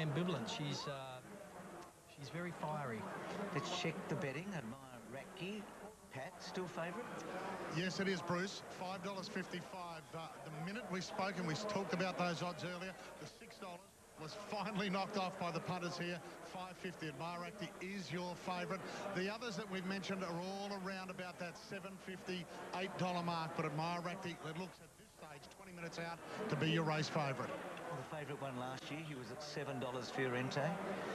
ambivalent. She's very fiery. Let's check the betting. Admire Ratke. Pat, still favourite? Yes, it is, Bruce. $5.55. The minute we spoke and we talked about those odds earlier, the $6 was finally knocked off by the punters here. $5.50. Admire Ratke is your favourite. The others that we've mentioned are all around about that $7.50, $8 mark. But Admire Ratke, it looks at this stage, 20 minutes out, to be your race favourite. The favourite one last year, he was at $7 Fiorente.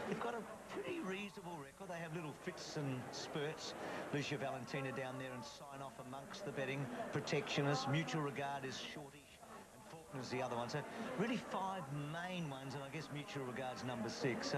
They've got a pretty reasonable record. They have little fits and spurts. Lucia Valentina down there and Sign Off amongst the betting. Protectionist, Mutual Regard is shortish, and Faulkner's the other one. So really 5 main ones, and I guess Mutual Regard's number 6.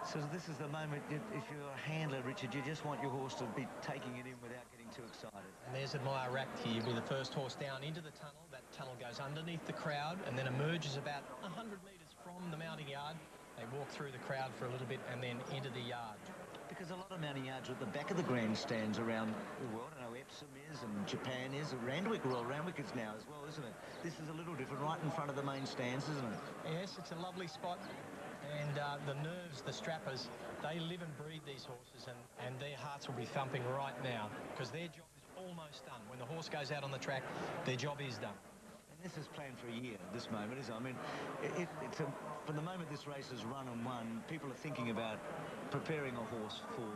So this is the moment, if you're a handler, Richard, you just want your horse to be taking it in without getting too excited. And there's Admire Ratke. You'll be the first horse down into the tunnel. That tunnel goes underneath the crowd and then emerges about 100 metres from the mounting yard. They walk through the crowd for a little bit and then into the yard. Because a lot of mounting yards are at the back of the grandstands around the world. I know Epsom is and Japan is, and Randwick, Royal Randwick is now as well, isn't it? This is a little different, right in front of the main stands, isn't it? Yes, it's a lovely spot. And the nerves, the strappers, they live and breathe these horses, and their hearts will be thumping right now because their job is almost done. When the horse goes out on the track, their job is done. And this is planned for a year, this moment, isn't it? I mean, from the moment this race is run and won, people are thinking about preparing a horse for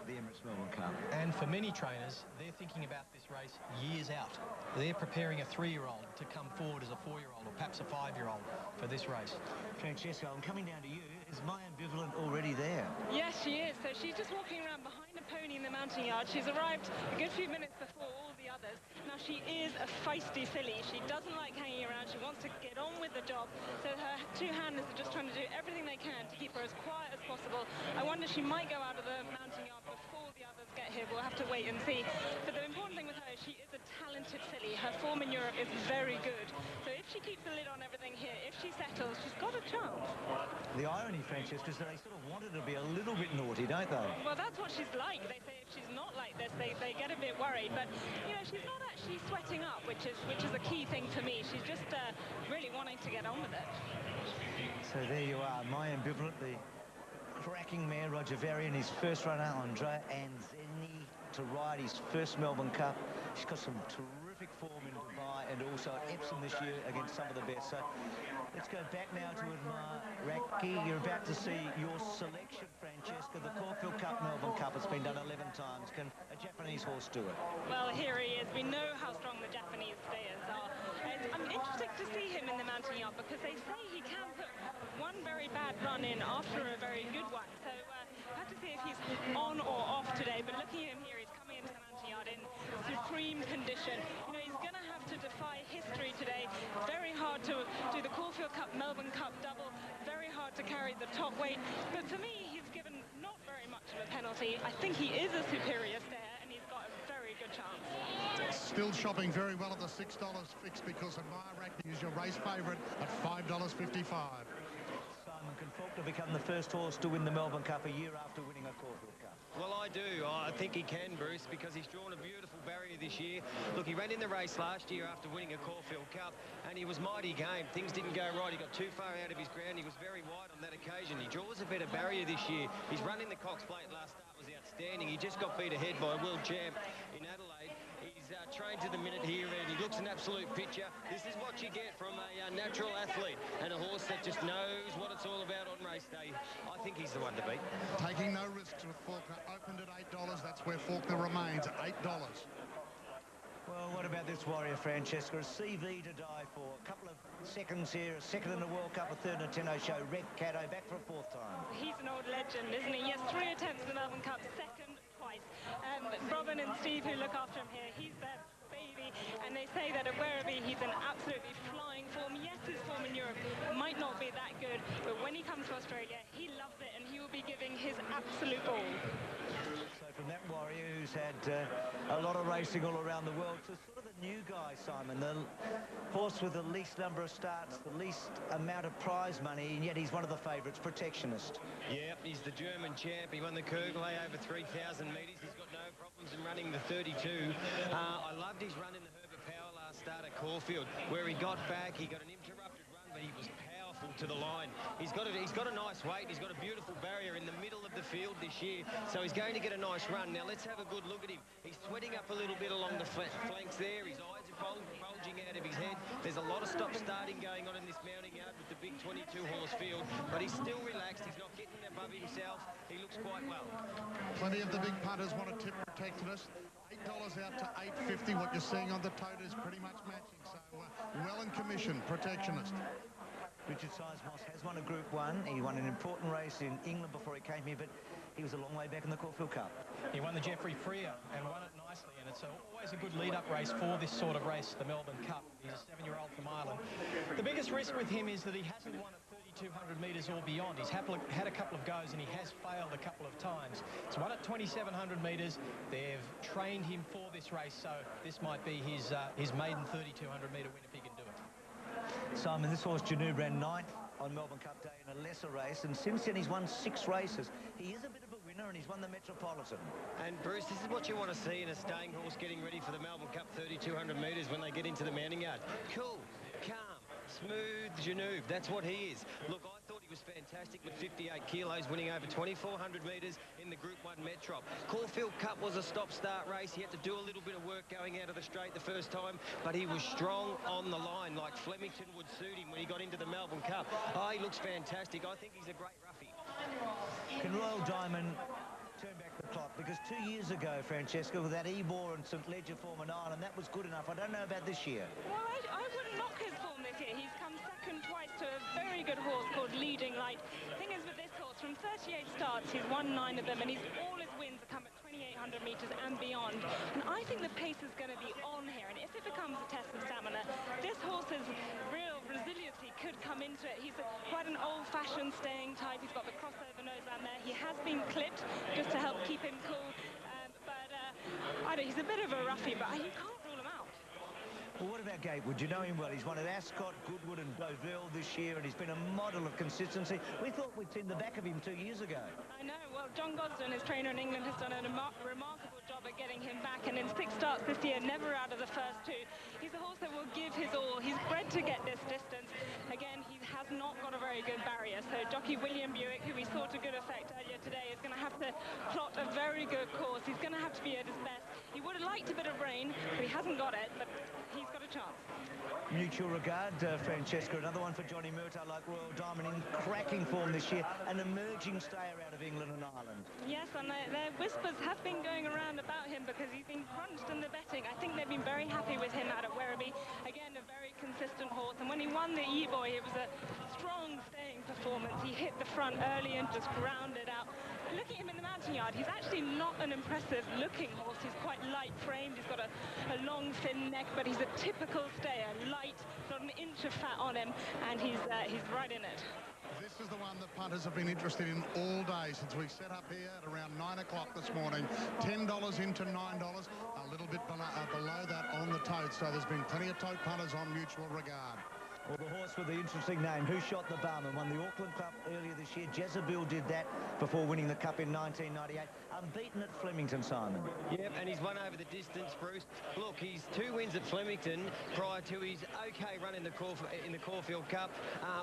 the Emirates Melbourne Cup. And for many trainers, they're thinking about this race years out. They're preparing a 3-year-old to come forward as a 4-year-old or perhaps a 5-year-old for this race. Francesco, I'm coming down to you. Is my ambivalent already there? Yes, she is. So she's just walking around behind a pony in the mounting yard. She's arrived a good few minutes before all the others. Now, she is a feisty filly. She doesn't like hanging around. She wants to get on with the job. So her 2 handlers are just trying to do everything they can to keep her as quiet as possible. I wonder she might go out of the mounting yard before the others get here. We'll have to wait and see. But the important thing with her is she is a talented filly. Her form in Europe is very good. So if she keeps the lid on everything here, if she settles, she's got a chance. The irony, Francesca, is that they sort of want her to be a little bit naughty, don't they? Well, that's what she's like. They say if she's not like this, they get a bit worried. But, you know, she's not actually sweating up, which is a key thing for me. She's just really wanting to get on with it. So there you are, my ambivalent, the cracking mare, Roger Varian, his first runner, Andrea Anzeni, to ride his first Melbourne Cup. She's got some terrific form in Dubai and also at Epsom this year against some of the best. So let's go back now to Admire Ratke. You're about to see your selection, Francesca. The Caulfield Cup, Melbourne Cup, it's been done 11 times. Can a Japanese horse do it? Well, here he is. We know how strong the Japanese stayers are. I'm interested to see him in the mounting yard because they say he can put one very bad run in after a very good one. So I have to see if he's on or off today. But looking at him here, he's coming into the mounting yard in supreme condition. You know, he's going to have to defy history today. Very hard to do the Caulfield Cup, Melbourne Cup double. Very hard to carry the top weight. But for me, he's given not very much of a penalty. I think he is a superior stayer, and he's got a very good chance. Still shopping very well at the $6 fix because Admire Ratke is your race favourite at $5.55. Simon, can Faulkner become the first horse to win the Melbourne Cup a year after winning a Caulfield Cup? Well, I do. I think he can, Bruce, because he's drawn a beautiful barrier this year. Look, he ran in the race last year after winning a Caulfield Cup, and he was mighty game. Things didn't go right. He got too far out of his ground. He was very wide on that occasion. He draws a better barrier this year. His run in the Cox Plate last start was outstanding. He just got beat ahead by a world champ in Adelaide. He's trained to the minute here, and he looks an absolute pitcher. This is what you get from a natural athlete and a horse that just knows what it's all about on race day. I think he's the one to beat. Taking no risks with Faulkner. Opened at $8. That's where Faulkner remains, $8. Well, what about this warrior, Francesca? A CV to die for. A couple of seconds here, a second in the World Cup, a third in a Tenno show. Red Cato back for a 4th time. He's an old legend, isn't he? Yes, 3 attempts in the Melbourne Cup, second twice. Robin and Steve, who look after him here, he's their baby, and they say that at Werribee he's in absolutely flying form. Yes, his form in Europe might not be that good, but when he comes to Australia, he loves it, and he will be giving his absolute all. So from that warrior who's had a lot of racing all around the world to sort of the new guy, Simon, the horse with the least number of starts, the least amount of prize money, and yet he's one of the favourites, Protectionist. Yeah, he's the German champ. He won the Kergley over 3,000 metres. He's got no problems in running the 32. I loved his run in the Herbert Power last start at Caulfield, where he got back, he got an interrupted run, but he was powerful to the line. He's got a nice weight. He's got a beautiful barrier in the middle of the field this year, so he's going to get a nice run. Now let's have a good look at him. He's sweating up a little bit along the flanks there. His eyes are bulging out of his head. There's a lot of stop-starting going on in this mounting yard with the big 22-horse field, but he's still relaxed. He's not getting above himself. He looks quite well. Plenty of the big punters want to tip Protectionist. $8 out to $8.50. What you're seeing on the tote is pretty much matching. So well in commission, Protectionist. Richard Sizemore has won a Group 1. He won an important race in England before he came here, but he was a long way back in the Caulfield Cup. He won the Jeffrey Freer and won it nicely, and it's always a good lead-up race for this sort of race, the Melbourne Cup. He's a 7-year-old from Ireland. The biggest risk with him is that he hasn't won at 3,200 metres or beyond. He's had a couple of goes, and he has failed a couple of times. He's won at 2,700 metres. They've trained him for this race, so this might be his maiden 3,200-metre win if he can do it. Simon, this horse, Janub, ran 9th on Melbourne Cup Day in a lesser race, and since then he's won 6 races. He is a bit of a winner, and he's won the Metropolitan. And Bruce, this is what you want to see in a staying horse getting ready for the Melbourne Cup 3,200 metres when they get into the mounting yard. Cool, calm, smooth Janub. That's what he is. Look, I thought he was fantastic with 58 kilos, winning over 2,400 metres in the Group 1 Metrop. Caulfield Cup was a stop-start race. He had to do a little bit of work going out of the straight the first time, but he was strong on the line, like Flemington would suit him when he got into the Melbourne Cup. Oh, he looks fantastic. I think he's a great roughie. Can Royal Diamond turn back the clock? Because 2 years ago, Francesca, with that Ebor and St Ledger form in Ireland, that was good enough. I don't know about this year. Well, I wouldn't knock his form this year. He's come second twice to a very good horse called Leading Light. The thing is with this horse, from 38 starts, he's won 9 of them, and all his wins have come at 2,800 metres and beyond. And I think the pace is going to be on here, and if it becomes a test of stamina, this horse's real resiliency could come into it. He's quite an old-fashioned staying type. He's got the crossover nose around there. He has been clipped just to help keep him cool, I don't know, he's a bit of a roughie, but you can't rule him out. Well, what about Gatewood? You know him well. He's won at Ascot, Goodwood and Deauville this year, and he's been a model of consistency. We thought we'd seen the back of him 2 years ago. I know. Well, John Gosden, his trainer in England, has done a remarkable job at getting him back, and in 6 starts this year, never out of the first 2. He's a horse that will give his all. He's bred to get this distance. Again, he has not got a very good barrier, so jockey William Buick, who we saw to good effect earlier today, is going to have to plot a very good course. He's going to have to be at his best. He would have liked a bit of rain, but he hasn't got it, but he's got a chance. Mutual Regard, Francesca, another one for Johnny Murtagh, like Royal Diamond, in cracking form this year, an emerging stayer out of England and Ireland. Yes, and their whispers have been going around about him because he's been crunched in the betting. I think they've been very happy with him out at Werribee. Again, a very consistent horse, and when he won the E-Boy, it was a strong staying performance. He hit the front early and just grounded out. Looking at him in the mountain yard, he's actually not an impressive looking horse. He's quite light framed, he's got a long thin neck, but he's a typical stayer, light, not an inch of fat on him, and he's right in it. This is the one that punters have been interested in all day since we set up here at around 9 o'clock this morning. $10 into $9, a little bit below that on the tote, so there's been plenty of tote punters on Mutual Regard. Well, the horse with the interesting name, Who Shot the Bum, and won the Auckland Cup earlier this year. Jezebel did that before winning the Cup in 1998. Unbeaten at Flemington, Simon. Yep, and he's won over the distance, Bruce. Look, he's 2 wins at Flemington prior to his okay run in the Caulfield Cup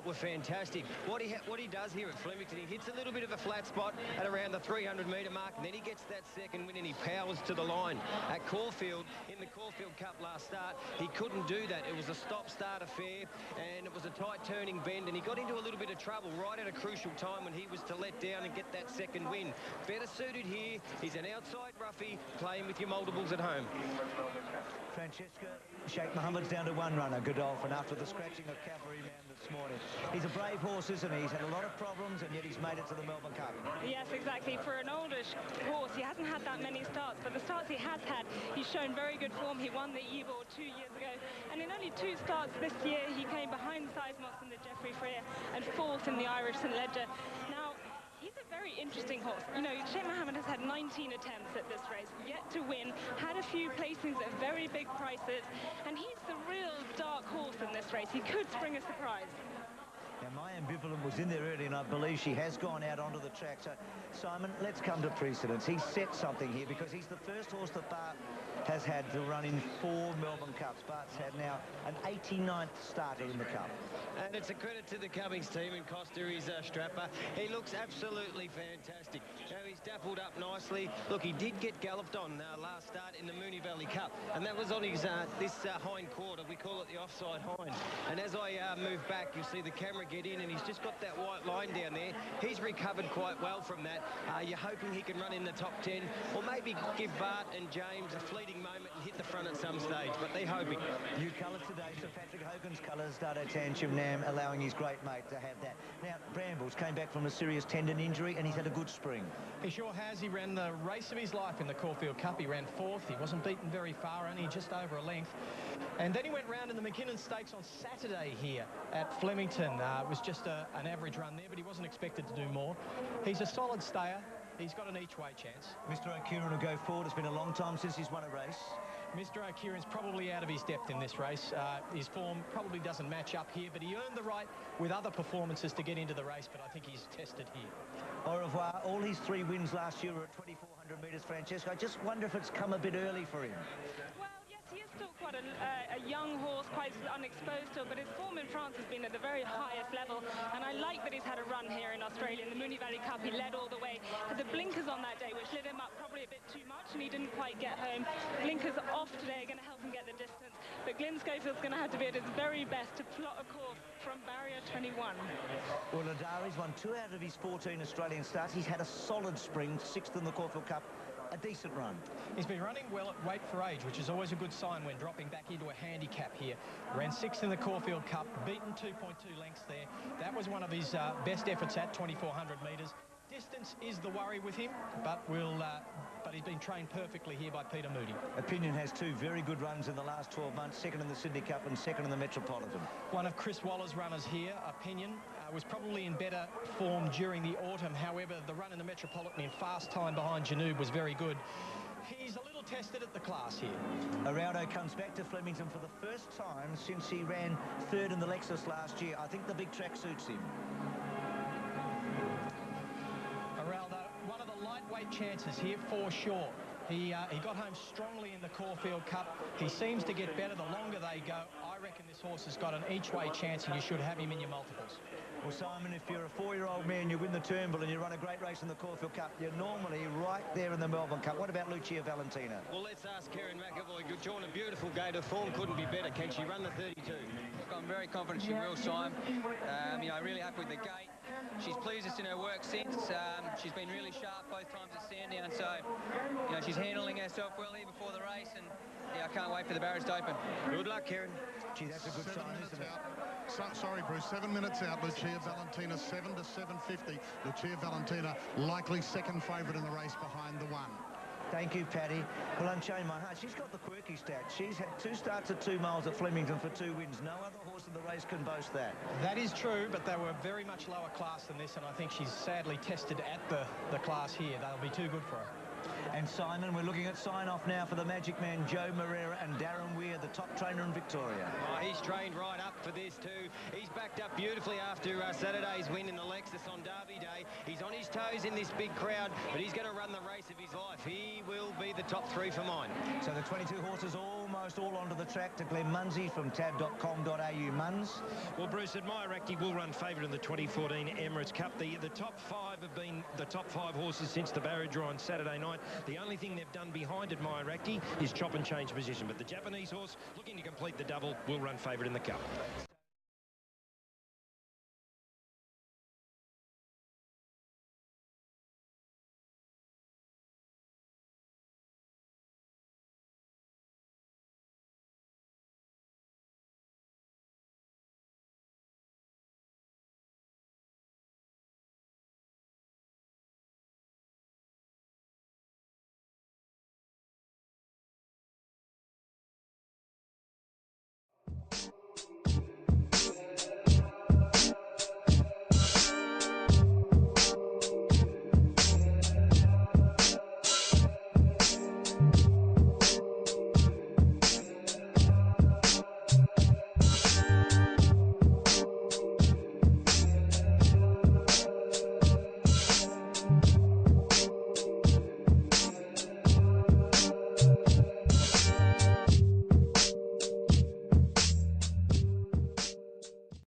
were fantastic. What he does here at Flemington, he hits a little bit of a flat spot at around the 300-metre mark, and then he gets that second win and he powers to the line. At Caulfield, in the Caulfield Cup last start, he couldn't do that. It was a stop-start affair, and it was a tight turning bend, and he got into a little bit of trouble right at a crucial time when he was to let down and get that second win. Better suited here. He's an outside roughie playing with your multiples at home. Francesca, Sheikh Mohammed's down to 1 runner, Godolphin, after the scratching of Cavalryman this morning. He's a brave horse, isn't he? He's had a lot of problems, and yet he's made it to the Melbourne Cup. Yes, exactly. For an oldish horse, he hasn't had that many starts, but the starts he has had, he's shown very good form. He won the Ebor 2 years ago, and in only 2 starts this year, he came behind Sizemore in the Jeffrey Freer and 4th in the Irish St Ledger. Now, he's a very interesting horse. You know, Sheikh Mohammed has had 19 attempts at this race, yet to win, had a few placings at very big prices, and he's the real dark horse in this race. He could spring a surprise. Now, my ambivalent was in there early, and I believe she has gone out onto the track. So, Simon, let's come to precedence. He's set something here because he's the first horse that bar has had to run in 4 Melbourne Cups. Bart's had now an 89th starter in the Cup. And it's a credit to the Cummings team, and Costa is a strapper. He looks absolutely fantastic. Now, he's dappled up nicely. Look, he did get galloped on last start in the Moonee Valley Cup, and that was on his this hind quarter. We call it the offside hind. And as I move back, you'll see the camera get in, and he's just got that white line down there. He's recovered quite well from that. You're hoping he can run in the top 10, or maybe give Bart and James a fleeting moment and hit the front at some stage, but they're hoping. New colours today, Sir Patrick Hogan's colours, Dado Tanchum Nam, allowing his great mate to have that. Now, Brambles came back from a serious tendon injury, and he's had a good spring. He sure has. He ran the race of his life in the Caulfield Cup. He ran 4th. He wasn't beaten very far, only just over a length. And then he went round in the McKinnon Stakes on Saturday here at Flemington. It was just an average run there, but he wasn't expected to do more. He's a solid stayer. He's got an each-way chance. Mr. O'Kieran will go forward. It's been a long time since he's won a race. Mr. O'Kieran's probably out of his depth in this race. His form probably doesn't match up here, but he earned the right with other performances to get into the race, but I think he's tested here. Au revoir. All his 3 wins last year were at 2,400 metres, Francesco. I just wonder if it's come a bit early for him. Well, yes, he is still quite a young horse, quite unexposed still, but his form in France has been at the very highest level, and I like that he's had a run here in Australia. In the Moonee Valley Cup, he led all the way. Had the blinkers on that day, which lit him up probably a bit too much, and he didn't quite get home. Blinkers off today are going to help him get the distance, but Glyn Schofield's going to have to be at his very best to plot a course from barrier 21. Well, Ladari's won 2 out of his 14 Australian starts. He's had a solid spring, 6th in the Caulfield Cup. A decent run. He's been running well at weight for age, which is always a good sign when dropping back into a handicap here. Ran 6th in the Caulfield Cup, beaten 2.2 lengths there. That was one of his best efforts at 2,400 metres. Distance is the worry with him, but he's been trained perfectly here by Peter Moody. Opinion has 2 very good runs in the last 12 months, 2nd in the Sydney Cup and 2nd in the Metropolitan. One of Chris Waller's runners here, Opinion, was probably in better form during the autumn. However, the run in the Metropolitan in fast time behind Janoob was very good. He's a little tested at the class here. Araldo comes back to Flemington for the first time since he ran 3rd in the Lexus last year. I think the big track suits him. Araldo, one of the lightweight chances here for sure. He got home strongly in the Caulfield Cup. He seems to get better the longer they go. I reckon this horse has got an each-way chance, and you should have him in your multiples. Well, Simon, if you're a 4-year-old man, you win the Turnbull and you run a great race in the Caulfield Cup, you're normally right there in the Melbourne Cup. What about Lucia Valentina? Well, let's ask Karen McAvoy. Drawn a beautiful gate. Her form couldn't be better. Can she run the 32? Look, I'm very confident she will, Simon. You know, really happy with the gate. She's pleased us in her work since. She's been really sharp both times at Sandown, so you know she's handling herself well here before the race, and yeah, I can't wait for the barriers to open. Good luck, Karen. Gee, that's a good sign, isn't it? Sorry, Bruce, 7 minutes out. Lucia Valentina 7 to 750. Lucia Valentina likely second favourite in the race behind the 1. Thank you, Paddy. Well, Unchained My Heart, she's got the quirky stat. She's had 2 starts at 2 miles at Flemington for 2 wins. No other horse in the race can boast that. That is true, but they were very much lower class than this, and I think she's sadly tested at the class here. They'll be too good for her. And Simon, we're looking at sign-off now for the Magic Man, Joe Moreira and Darren Weir, the top trainer in Victoria. Oh, he's trained right up for this too. He's backed up beautifully after Saturday's win in the Lexus on Derby Day. He's on his toes in this big crowd, but he's going to run the race of his life. He will be the top 3 for mine. So the 22 horses almost all onto the track to Glenn Munsey from tab.com.au. Muns. Well, Bruce, Admire Acti will run favourite in the 2014 Emirates Cup. The top 5 have been the top 5 horses since the barrier draw on Saturday night. The only thing they've done behind Admire Acti is chop and change position, but the Japanese horse, looking to complete the double, will run favourite in the Cup.